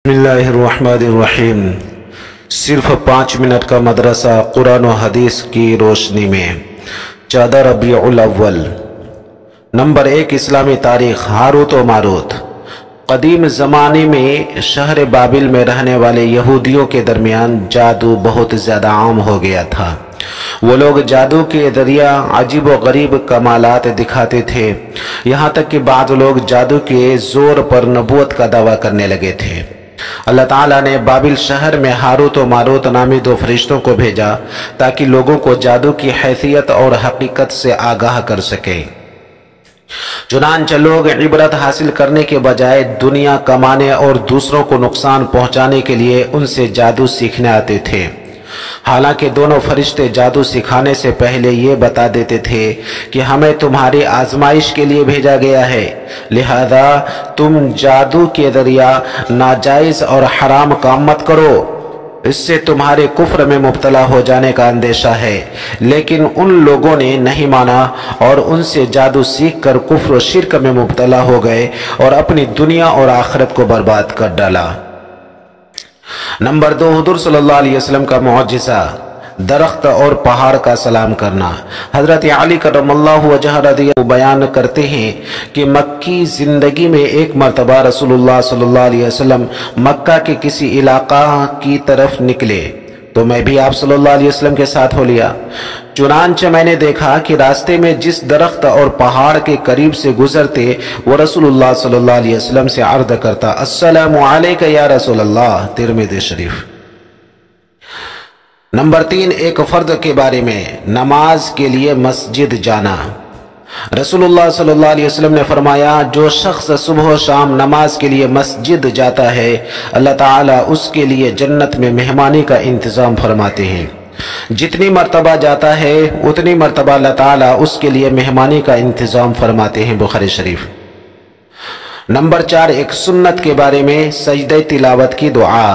बिस्मिल्लाहिर्रहमानिर्रहीम। सिर्फ 5 मिनट का मदरसा कुरान और हदीस की रोशनी में। 14 रबीउल अव्वल। नंबर 1 इस्लामी तारीख। हारूत व मारूत। कदीम ज़माने में शहर बाबिल में रहने वाले यहूदियों के दरमियान जादू बहुत ज़्यादा आम हो गया था। वो लोग जादू के जरिया अजीब व गरीब कमालात दिखाते थे। यहाँ तक कि बाद लोग जादू के जोर पर नबूवत का दावा करने लगे थे। अल्लाह ताला ने बाबिल शहर में हारूत व मारूत नामी 2 फरिश्तों को भेजा ताकि लोगों को जादू की हैसियत और हकीकत से आगाह कर सके। चुनांचे लोग इबरत हासिल करने के बजाय दुनिया कमाने और दूसरों को नुकसान पहुंचाने के लिए उनसे जादू सीखने आते थे। हालांकि दोनों फरिश्ते जादू सिखाने से पहले ये बता देते थे कि हमें तुम्हारी आजमाइश के लिए भेजा गया है, लिहाजा तुम जादू के जरिया नाजायज और हराम काम मत करो, इससे तुम्हारे कुफ्र में मुब्तला हो जाने का अंदेशा है। लेकिन उन लोगों ने नहीं माना और उनसे जादू सीख कर कुफ्र और शिर्क में मुब्तला हो गए और अपनी दुनिया और आखिरत को बर्बाद कर डाला। नंबर 2 हुजूर सल्लल्लाहु अलैहि वसल्लम का मुअज्जिज़ा, दरख्त और पहाड़ का सलाम करना। हजरत अली करमल्लाहु वजह रज़ियल्लाहु बयान करते हैं कि मक्की जिंदगी में एक मरतबा रसूलुल्लाह सल्लल्लाहु अलैहि वसल्लम मक्का के किसी इलाका की तरफ निकले तो मैं भी आप सल्लल्लाहु अलैहि वसल्लम के साथ हो लिया। चुनांचे मैंने देखा कि रास्ते में जिस दरख्त और पहाड़ के करीब से गुजरते वो रसूलुल्लाह सल्लल्लाहु अलैहि वसल्लम से अर्ज करता, अस्सलामु अलैका या रसूलल्लाह। तिरमिज़ी शरीफ। नंबर 3 एक फर्द के बारे में, नमाज के लिए मस्जिद जाना। रसूलुल्लाह सल्लल्लाहु अलैहि वसल्लम ने फरमाया, जो शख्स सुबह शाम नमाज के लिए मस्जिद जाता है अल्लाह ताला उसके लिए जन्नत में मेहमानी का इंतजाम फरमाते हैं। जितनी मर्तबा जाता है उतनी मर्तबा अल्लाह ताला उसके लिए मेहमानी का इंतजाम फरमाते हैं। बुखारी शरीफ। नंबर 4 एक सुन्नत के बारे में, सजदे तिलावत की दुआ।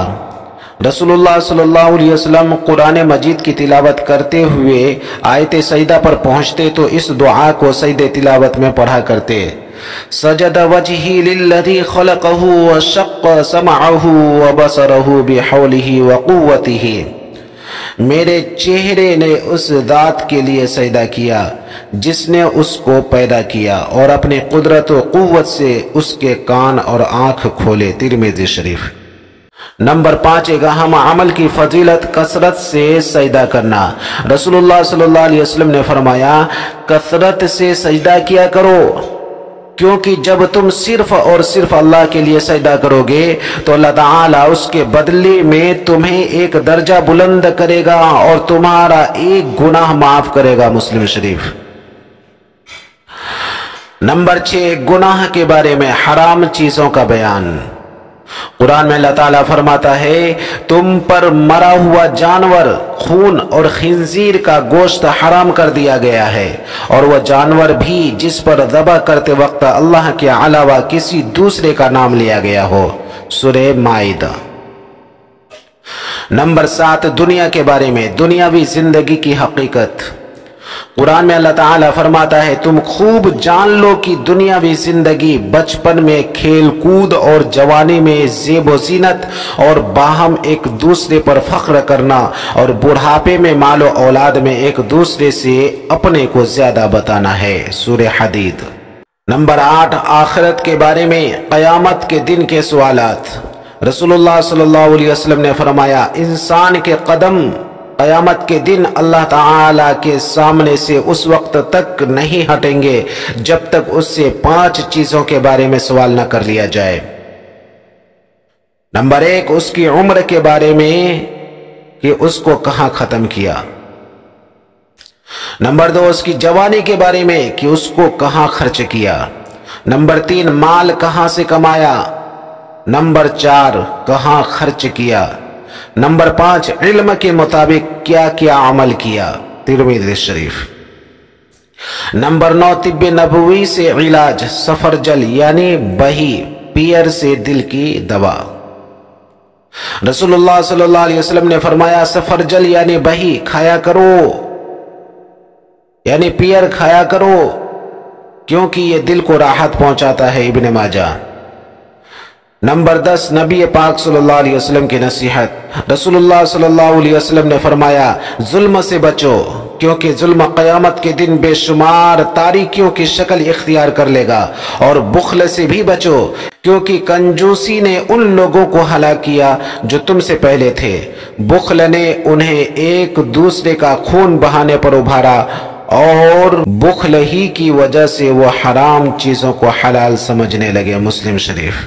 रसूलुल्लाह सल्लल्लाहु अलैहि वसल्लम कुरान मजीद की तिलावत करते हुए आयत सजदा पर पहुंचते तो इस दुआ को सजदे तिलावत में पढ़ा करते, सजद वजही लिल्लज़ी खलक़हु व शक़्क़ समअहु व बसरहु बिहौलिही व क़ुव्वतिही। मेरे चेहरे ने उस जात के लिए सजदा किया जिसने उसको पैदा किया और अपने कुदरत व कुव्वत से उसके कान और आंख खोले। तिरमिज़ी शरीफ। नंबर 5 एक अहम अमल की फजीलत, कसरत से सजदा करना। रसूलुल्लाह सल्लल्लाहु अलैहि वसल्लम ने फरमाया, कसरत से सजदा किया करो, क्योंकि जब तुम सिर्फ और सिर्फ अल्लाह के लिए सजदा करोगे तो अल्लाह ताला उसके बदले में तुम्हें एक दर्जा बुलंद करेगा और तुम्हारा एक गुनाह माफ करेगा। मुस्लिम शरीफ। नंबर 6 गुनाह के बारे में, हराम चीजों का बयान। कुरान में अल्लाह ताला फरमाता है, तुम पर मरा हुआ जानवर, खून और खिंजीर का गोश्त हराम कर दिया गया है और वह जानवर भी जिस पर ज़बह करते वक्त अल्लाह के अलावा किसी दूसरे का नाम लिया गया हो। सूरह माइदा। नंबर 7 दुनिया के बारे में, दुनियावी जिंदगी की हकीकत। कुरान में अल्लाह ताला फरमाता है, तुम खूब जान लो कि दुनियावी जिंदगी बचपन में खेल कूद और जवानी में ज़ेब ज़ीनत और बाहम एक दूसरे पर फख्र करना और बुढ़ापे में मालो औलाद में एक दूसरे से अपने को ज्यादा बताना है। सूरह हदीद। नंबर 8 आखिरत के बारे में, क़यामत के दिन के सवालात। रसूलुल्लाह सल्लल्लाहु अलैहि वसल्लम ने फरमाया, इंसान के कदम क़यामत के दिन अल्लाह ताला के सामने से उस वक्त तक नहीं हटेंगे जब तक उससे 5 चीजों के बारे में सवाल न कर लिया जाए। नंबर 1 उसकी उम्र के बारे में कि उसको कहां खत्म किया। नंबर 2 उसकी जवानी के बारे में कि उसको कहां खर्च किया। नंबर 3 माल कहां से कमाया। नंबर 4 कहां खर्च किया। नंबर 5 इल्म के मुताबिक क्या क्या अमल किया। तिरमिज़ी शरीफ। नंबर 9 तिब्बे नबवी से इलाज, सफरजल यानी बही, पियर से दिल की दवा। रसूलुल्लाह सल्लल्लाहु अलैहि वसल्लम ने फरमाया, सफरजल यानी बही खाया करो, यानी पियर खाया करो, क्योंकि ये दिल को राहत पहुंचाता है। इब्ने माजा। نمبر 10 نبی پاک صلی اللہ علیہ وسلم کی نصیحت۔ رسول اللہ صلی اللہ علیہ وسلم نے فرمایا ظلم سے بچو، کیونکہ ظلم قیامت کے دن بے شمار تاریکیوں کی شکل اختیار کر لے گا، اور بخل سے بھی بچو، کیونکہ کنجوسی نے ان لوگوں کو ہلاک کیا جو تم سے پہلے تھے۔ بخل نے انہیں ایک دوسرے کا خون بہانے پر ابھارا، اور بخل ہی کی وجہ سے وہ حرام چیزوں کو حلال سمجھنے لگے۔ مسلم شریف۔